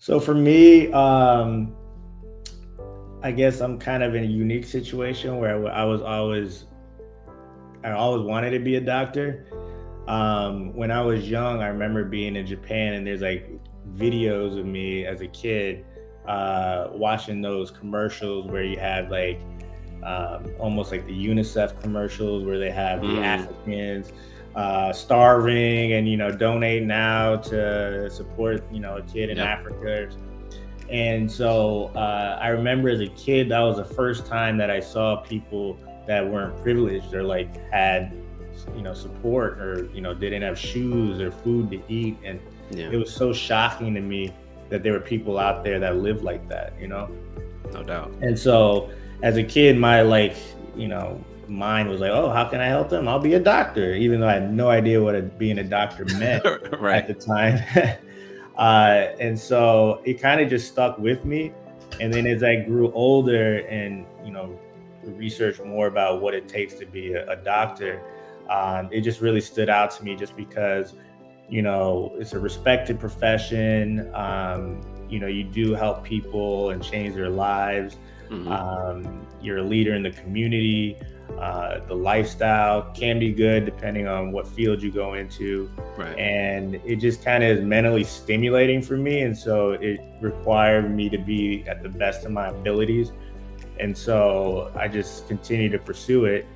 So for me, I guess I'm kind of in a unique situation where I always wanted to be a doctor. When I was young, I remember being in Japan, and there's like videos of me as a kid watching those commercials where you have like almost like the UNICEF commercials where they have the Mm, Africans starving and donate now to support a kid in yep. Africa. And so I remember as a kid, that was the first time that I saw people that weren't privileged or like had, support or, didn't have shoes or food to eat. And Yeah, it was so shocking to me that there were people out there that lived like that. no doubt. And so as a kid, my mind was like, oh, how can I help them? I'll be a doctor, even though I had no idea what being a doctor meant at Right. the time. And so it kind of just stuck with me. And then as I grew older and, researched more about what it takes to be a doctor, it just really stood out to me just because, it's a respected profession. You do help people and change their lives. Hmm. You're a leader in the community. The lifestyle can be good depending on what field you go into. Right. And it just kind of is mentally stimulating for me. And so it required me to be at the best of my abilities. And so I just continue to pursue it.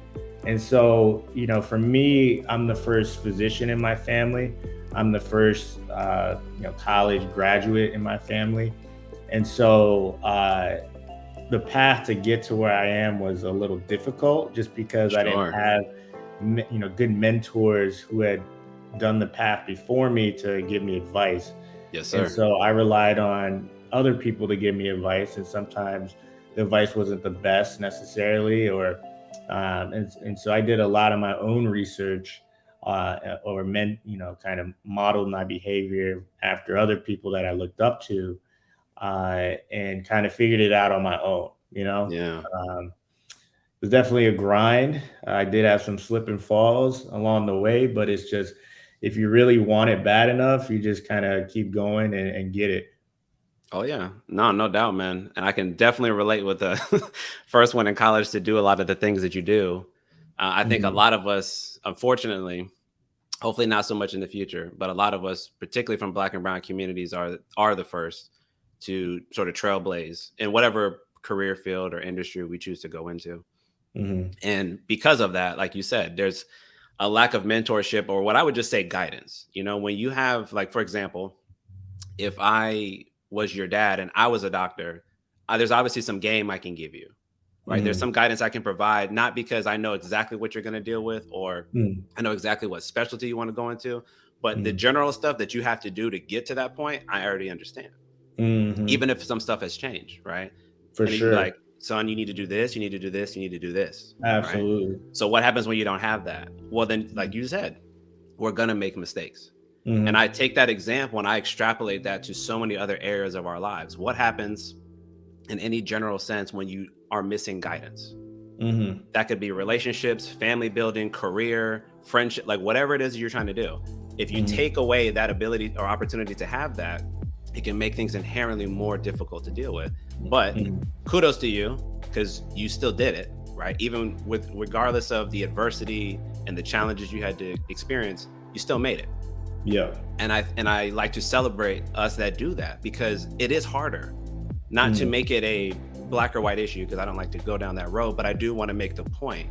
And so, for me, I'm the first physician in my family. I'm the first, college graduate in my family. And so, the path to get to where I am was a little difficult just because I didn't Sure. have, good mentors who had done the path before me to give me advice. Yes, And sir. so I relied on other people to give me advice, and sometimes the advice wasn't the best necessarily, and so I did a lot of my own research, or meant, kind of modeled my behavior after other people that I looked up to, and kind of figured it out on my own. Yeah. It was definitely a grind. I did have some slip and falls along the way, but it's just if you really want it bad enough, you just kind of keep going and get it. Oh yeah. No, no doubt, man. And I can definitely relate with the first one in college to do a lot of the things that you do. I think a Mhm. lot of us, unfortunately, hopefully not so much in the future, but a lot of us, particularly from Black and Brown communities, are the first to sort of trailblaze in whatever career field or industry we choose to go into. Mhm. And because of that, like you said, there's a lack of mentorship, or what I would just say guidance. When you have, like, for example, if I was your dad and I was a doctor, there's obviously some game I can give you, right? There's Mhm. some guidance I can provide, not because I know exactly what you're going to deal with or Mhm. I know exactly what specialty you want to go into, but the Mhm. general stuff that you have to do to get to that point, I already understand, Mhm. even if some stuff has changed, right? For And you can be sure. like, son, you need to do this, you need to do this, you need to do this, right? Absolutely. So what happens when you don't have that? Well, then, like Mhm. you said, we're going to make mistakes. And I Mhm. take that example and I extrapolate that to so many other areas of our lives. What happens in any general sense when you are missing guidance? Mhm. That could be relationships, family building, career, friendship, like whatever it is you're trying to do. If you Mhm. take away that ability or opportunity to have that, it can make things inherently more difficult to deal with. But Mhm. kudos to you because you still did it, right? Even with regardless of the adversity and the challenges you had to experience, you still made it. Yeah. And I like to celebrate us that do that because it is harder. Not to Mhm. make it a black or white issue because I don't like to go down that road, but I do want to make the point.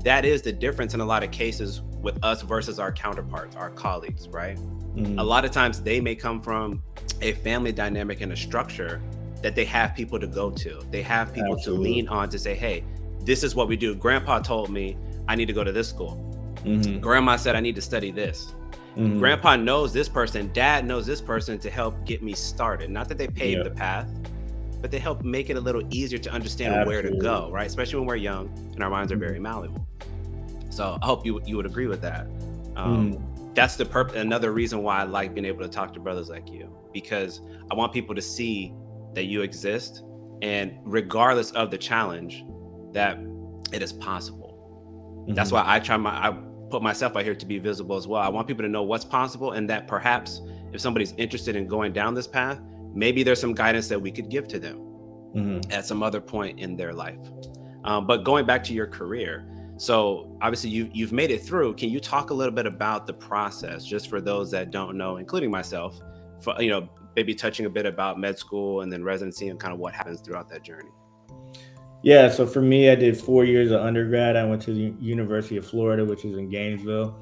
That is the difference in a lot of cases with us versus our counterparts, our colleagues, right? A Mhm. lot of times they may come from a family dynamic and a structure that they have people to go to. They have people to lean Absolutely. on to say, hey, this is what we do. Grandpa told me I need to go to this school. Mhm. Grandma said I need to study this. Mhm. Grandpa knows this person, dad knows this person to help get me started. Not that they paved Yeah. the path, but they help make it a little easier to understand where to Absolutely. go, right? Especially when we're young and our minds are very Mhm. malleable. So I hope you would agree with that. Um, Mhm. that's the another reason why I like being able to talk to brothers like you, because I want people to see that you exist, and regardless of the challenge, that it is possible. That's why Mhm. I put myself out here to be visible as well. I want people to know what's possible and that perhaps if somebody's interested in going down this path, maybe there's some guidance that we could give to them Mhm. at some other point in their life. But going back to your career, so obviously you've made it through. Can you talk a little bit about the process, just for those that don't know, including myself, for maybe touching a bit about med school and then residency and kind of what happens throughout that journey? Yeah, so for me, I did 4 years of undergrad. I went to the University of Florida, which is in Gainesville.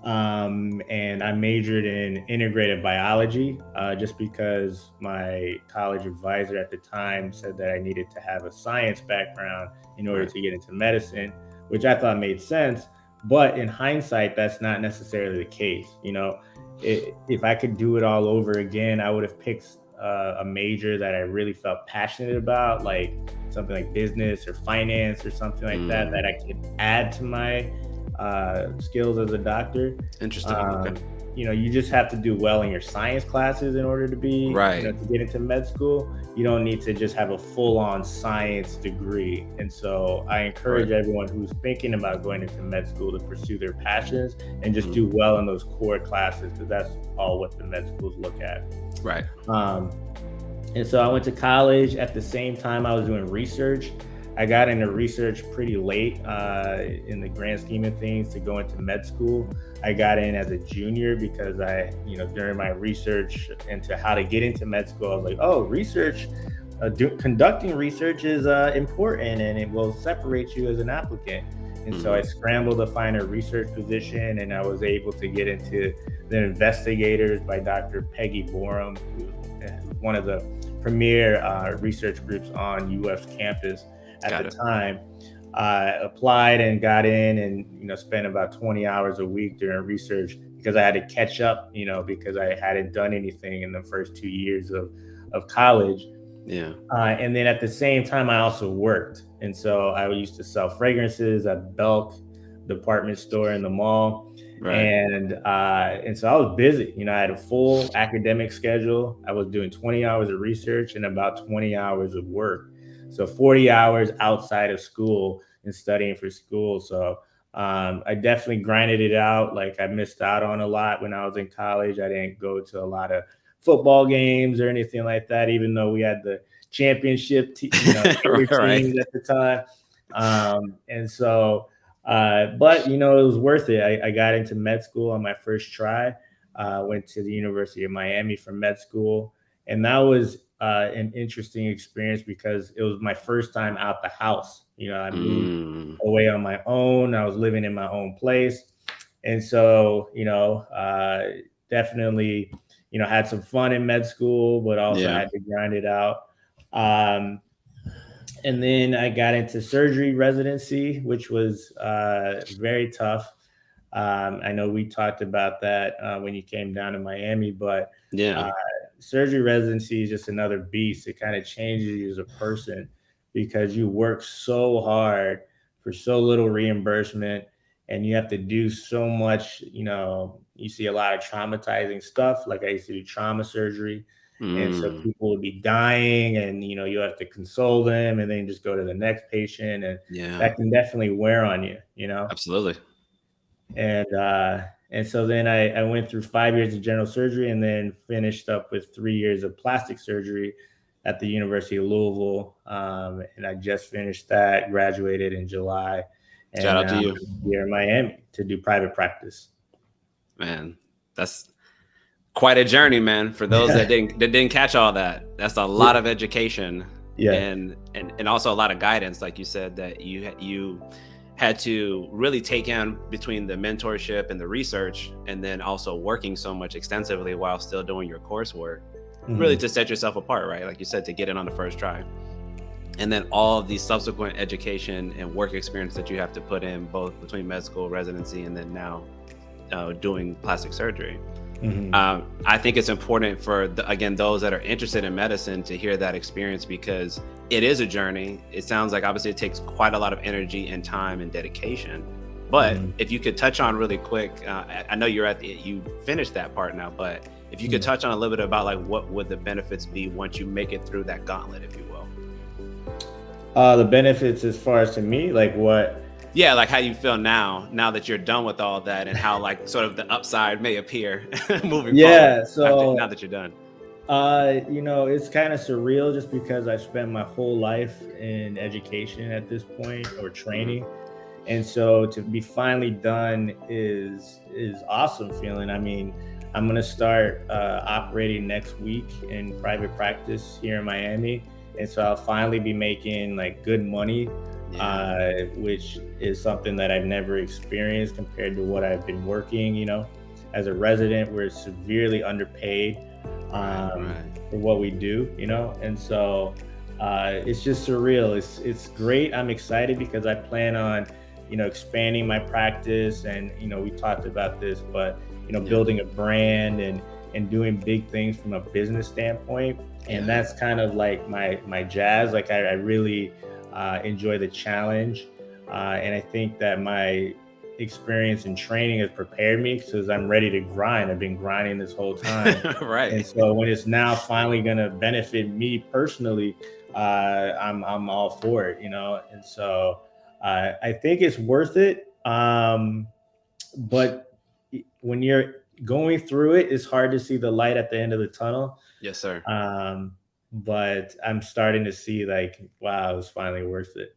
And I majored in integrated biology just because my college advisor at the time said that I needed to have a science background in order Right. to get into medicine, which I thought made sense. But in hindsight, that's not necessarily the case. If I could do it all over again, I would have picked a major that I really felt passionate about, like something like business or finance or something like that, that I Mm, could add to my skills as a doctor. interesting. Okay. Um, you just have to do well in your science classes in order to Right. to get into med school. You don't need to just have a full on science degree. And so I Right. encourage everyone who's thinking about going into med school to pursue their passions and just Mhm. do well in those core classes because that's all what the med schools look at. Right. Um, and so I went to college at the same time I was doing research. I got into research pretty late in the grand scheme of things to go into med school. I got in as a junior because during my research into how to get into med school, I was like, oh, research, conducting research is important and it will separate you as an applicant. And so I Hmm. scrambled to find a research position and I was able to get into the investigators by Dr. Peggy Borum, who was one of the premier research groups on US campus at the Got it. time. I applied and got in and spent about 20 hours a week during research because I had to catch up, because I hadn't done anything in the first 2 years of college. Yeah. And then at the same time, I also worked. And so I used to sell fragrances at Belk department store in the mall. Right. And so I was busy. I had a full academic schedule. I was doing 20 hours of research and about 20 hours of work. So 40 hours outside of school and studying for school. So I definitely grinded it out. Like I missed out on a lot when I was in college. I didn't go to a lot of football games or anything like that, even though we had the championship, senior Right. teams at the time. And so, but it was worth it. I got into med school on my first try. Went to the University of Miami for med school, and that was an interesting experience because it was my first time out the house. I moved Mm, away on my own. I was living in my own place, and so definitely had some fun in med school, but also yeah. had to grind it out. Um, and then I got into surgery residency, which was very tough. I know we talked about that when you came down to Miami, but Yeah. uh, surgery residency is just another beast. It kind of changes you as a person because you work so hard for so little reimbursement and you have to do so much. You see a lot of traumatizing stuff. Like I used to do trauma surgery. And so Mm, people would be dying and, you have to console them and then just go to the next patient. And yeah. that can definitely wear on you. Absolutely. And so then I went through 5 years of general surgery and then finished up with 3 years of plastic surgery at the University of Louisville. And I just finished that, graduated in July, Shout and out to now you, I'm here in Miami to do private practice. man. That's quite a journey, man. For those that didn't catch all that, that's a lot of education Yeah. and also a lot of guidance, like you said, that you had to really take in between the mentorship and the research, and then also working so much extensively while still doing your coursework, really Mhm. to set yourself apart, right? Like you said, to get in on the first try. And then all of the subsequent education and work experience that you have to put in both between med school, residency, and then now doing plastic surgery. Mhm. I think it's important for again those that are interested in medicine to hear that experience, because it is a journey. It sounds like obviously it takes quite a lot of energy and time and dedication. But Mhm. if you could touch on really quick, I know you finished that part now, but if you could Mhm. touch on a little bit about like what would the benefits be once you make it through that gauntlet, if you will. The benefits as far as to me, like what? Yeah, like how you feel now that you're done with all that, and how like sort of the upside may appear moving forward Yeah. after now So that you're done. It's kind of surreal just because I spent my whole life in education at this point, or Hmm. training. And so to be finally done is awesome feeling. I mean, I'm gonna start operating next week in private practice here in Miami, and so I'll finally be making like good money, Yeah. which is something that I've never experienced compared to what I've been working. As a resident, we're severely underpaid Right. Right. for what we do. And so it's just surreal. It's great. I'm excited because I plan on expanding my practice, and we talked about this, but Yeah. building a brand and doing big things from a business standpoint. And Yeah. that's kind of like my jazz. Like I really enjoy the challenge, and I think that my experience and training has prepared me because I'm ready to grind. I've been grinding this whole time. And Right. so when it's now finally going to benefit me personally, I'm all for it, And so I think it's worth it. But when you're going through it, it's hard to see the light at the end of the tunnel. Yes, sir. Um, but I'm starting to see like, wow, it's finally worth it.